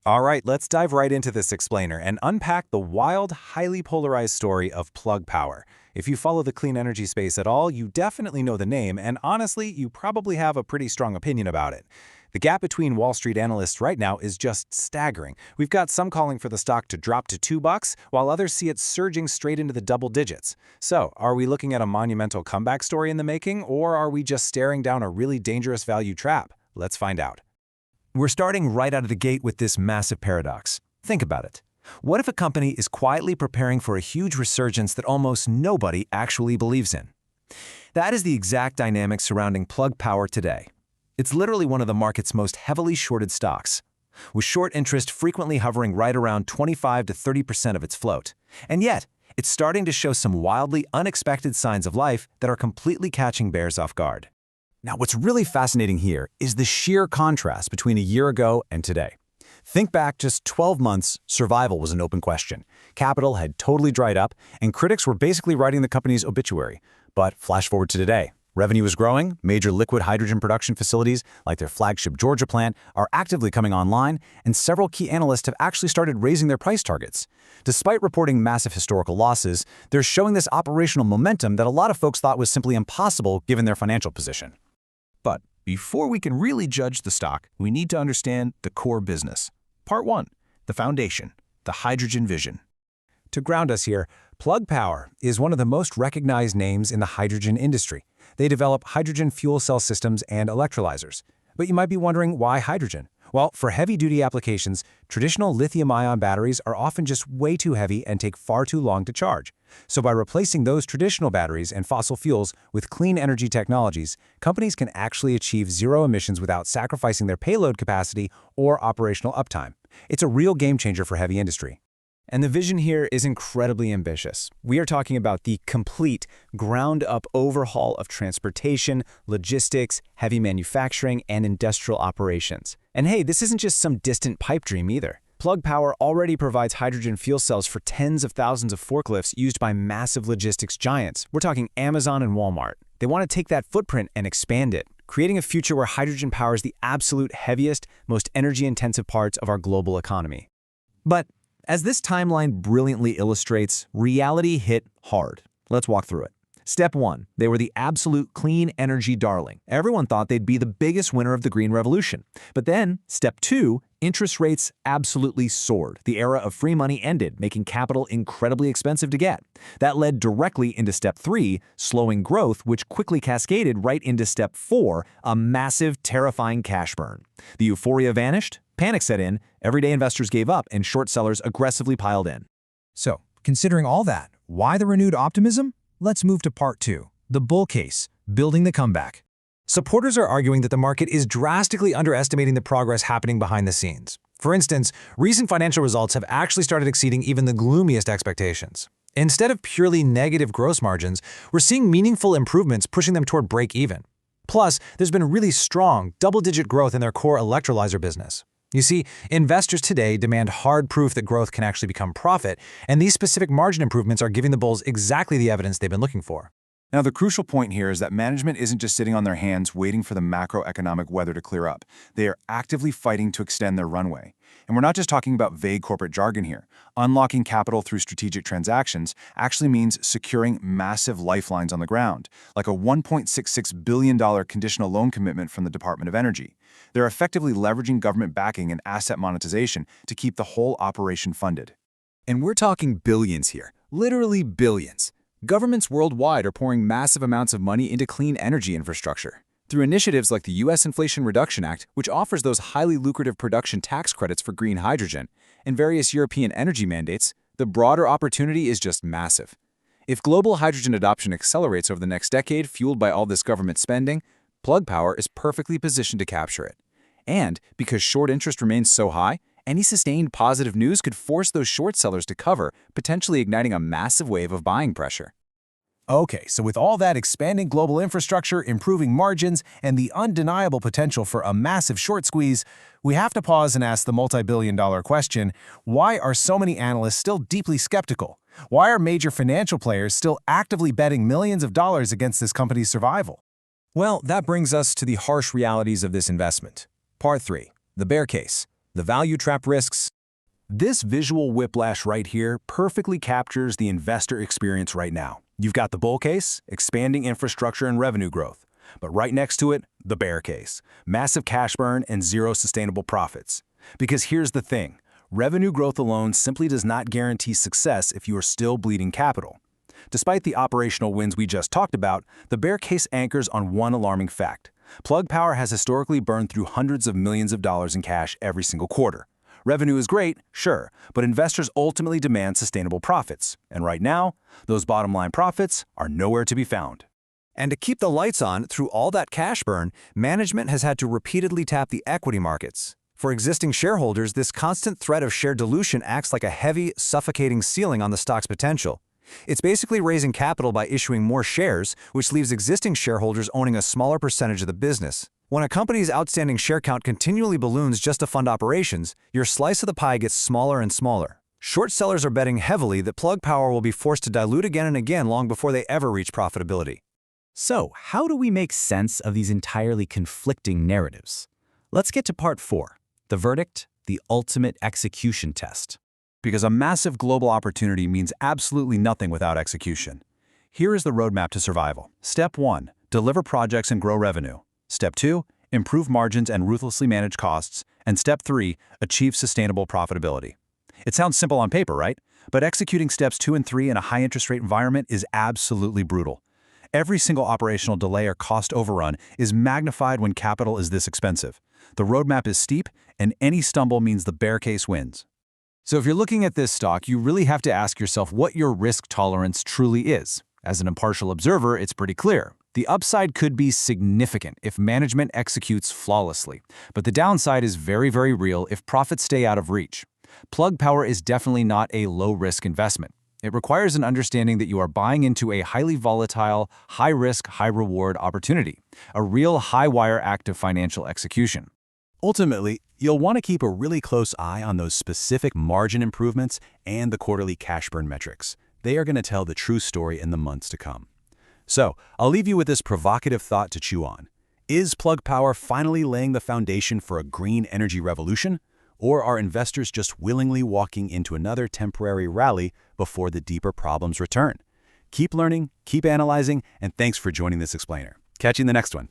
All right, let's dive right into this explainer and unpack the wild, highly polarized story of Plug Power. If you follow the clean energy space at all, you definitely know the name, and honestly, you probably have a pretty strong opinion about it. The gap between Wall Street analysts right now is just staggering. We've got some calling for the stock to drop to $2, while others see it surging straight into the double digits. So, are we looking at a monumental comeback story in the making, or are we just staring down a really dangerous value trap? Let's find out. We're starting right out of the gate with this massive paradox. Think about it. What if a company is quietly preparing for a huge resurgence that almost nobody actually believes in? That is the exact dynamic surrounding Plug Power today. It's literally one of the market's most heavily shorted stocks, with short interest frequently hovering right around 25 to 30% of its float. And yet, it's starting to show some wildly unexpected signs of life that are completely catching bears off guard. Now, what's really fascinating here is the sheer contrast between a year ago and today. Think back just 12 months, survival was an open question. Capital had totally dried up, and critics were basically writing the company's obituary. But flash forward to today. Revenue is growing, major liquid hydrogen production facilities, like their flagship Georgia plant, are actively coming online, and several key analysts have actually started raising their price targets. Despite reporting massive historical losses, they're showing this operational momentum that a lot of folks thought was simply impossible given their financial position. But before we can really judge the stock, we need to understand the core business. Part 1, the foundation, the hydrogen vision. To ground us here, Plug Power is one of the most recognized names in the hydrogen industry. They develop hydrogen fuel cell systems and electrolyzers. But you might be wondering, why hydrogen? Well, for heavy-duty applications, traditional lithium-ion batteries are often just way too heavy and take far too long to charge. So by replacing those traditional batteries and fossil fuels with clean energy technologies, companies can actually achieve zero emissions without sacrificing their payload capacity or operational uptime. It's a real game-changer for heavy industry. And the vision here is incredibly ambitious. We are talking about the complete, ground-up overhaul of transportation, logistics, heavy manufacturing, and industrial operations. And hey, this isn't just some distant pipe dream either. Plug Power already provides hydrogen fuel cells for tens of thousands of forklifts used by massive logistics giants. We're talking Amazon and Walmart. They want to take that footprint and expand it, creating a future where hydrogen powers the absolute heaviest, most energy-intensive parts of our global economy. But as this timeline brilliantly illustrates, reality hit hard. Let's walk through it. Step 1, they were the absolute clean energy darling. Everyone thought they'd be the biggest winner of the green revolution. But then, step 2, interest rates absolutely soared. The era of free money ended, making capital incredibly expensive to get. That led directly into step 3, slowing growth, which quickly cascaded right into step 4, a massive, terrifying cash burn. The euphoria vanished, panic set in, everyday investors gave up, and short sellers aggressively piled in. So, considering all that, why the renewed optimism? Let's move to part 2, the bull case, building the comeback. Supporters are arguing that the market is drastically underestimating the progress happening behind the scenes. For instance, recent financial results have actually started exceeding even the gloomiest expectations. Instead of purely negative gross margins, we're seeing meaningful improvements pushing them toward break-even. Plus, there's been really strong, double-digit growth in their core electrolyzer business. You see, investors today demand hard proof that growth can actually become profit, and these specific margin improvements are giving the bulls exactly the evidence they've been looking for. Now, the crucial point here is that management isn't just sitting on their hands waiting for the macroeconomic weather to clear up. They are actively fighting to extend their runway. And we're not just talking about vague corporate jargon here. Unlocking capital through strategic transactions actually means securing massive lifelines on the ground, like a $1.66 billion conditional loan commitment from the Department of Energy. They're effectively leveraging government backing and asset monetization to keep the whole operation funded. And we're talking billions here, literally billions. Governments worldwide are pouring massive amounts of money into clean energy infrastructure. Through initiatives like the U.S. Inflation Reduction Act, which offers those highly lucrative production tax credits for green hydrogen, and various European energy mandates, the broader opportunity is just massive. If global hydrogen adoption accelerates over the next decade, fueled by all this government spending, Plug Power is perfectly positioned to capture it. And because short interest remains so high, any sustained positive news could force those short sellers to cover, potentially igniting a massive wave of buying pressure. Okay, so with all that expanding global infrastructure, improving margins, and the undeniable potential for a massive short squeeze, we have to pause and ask the multi-billion-dollar question, why are so many analysts still deeply skeptical? Why are major financial players still actively betting millions of dollars against this company's survival? Well, that brings us to the harsh realities of this investment. Part 3, the bear case, the value trap risks. This visual whiplash right here perfectly captures the investor experience right now. You've got the bull case, expanding infrastructure and revenue growth. But right next to it, the bear case, massive cash burn and zero sustainable profits. Because here's the thing, revenue growth alone simply does not guarantee success if you are still bleeding capital. Despite the operational wins we just talked about, the bear case anchors on one alarming fact. Plug Power has historically burned through hundreds of millions of dollars in cash every single quarter. Revenue is great, sure, but investors ultimately demand sustainable profits. And right now, those bottom line profits are nowhere to be found. And to keep the lights on through all that cash burn, management has had to repeatedly tap the equity markets. For existing shareholders, this constant threat of share dilution acts like a heavy, suffocating ceiling on the stock's potential. It's basically raising capital by issuing more shares, which leaves existing shareholders owning a smaller percentage of the business. When a company's outstanding share count continually balloons just to fund operations, your slice of the pie gets smaller and smaller. Short sellers are betting heavily that Plug Power will be forced to dilute again and again long before they ever reach profitability. So, how do we make sense of these entirely conflicting narratives? Let's get to part 4, the verdict, the ultimate execution test. Because a massive global opportunity means absolutely nothing without execution. Here is the roadmap to survival. Step 1, deliver projects and grow revenue. Step 2, improve margins and ruthlessly manage costs. And Step 3, achieve sustainable profitability. It sounds simple on paper, right? But executing steps 2 and 3 in a high interest rate environment is absolutely brutal. Every single operational delay or cost overrun is magnified when capital is this expensive. The roadmap is steep, and any stumble means the bear case wins. So if you're looking at this stock, you really have to ask yourself what your risk tolerance truly is. As an impartial observer, it's pretty clear. The upside could be significant if management executes flawlessly, but the downside is very, very real if profits stay out of reach. Plug Power is definitely not a low-risk investment. It requires an understanding that you are buying into a highly volatile, high-risk, high-reward opportunity, a real high-wire act of financial execution. Ultimately, you'll want to keep a really close eye on those specific margin improvements and the quarterly cash burn metrics. They are going to tell the true story in the months to come. So, I'll leave you with this provocative thought to chew on. Is Plug Power finally laying the foundation for a green energy revolution? Or are investors just willingly walking into another temporary rally before the deeper problems return? Keep learning, keep analyzing, and thanks for joining this explainer. Catch you in the next one.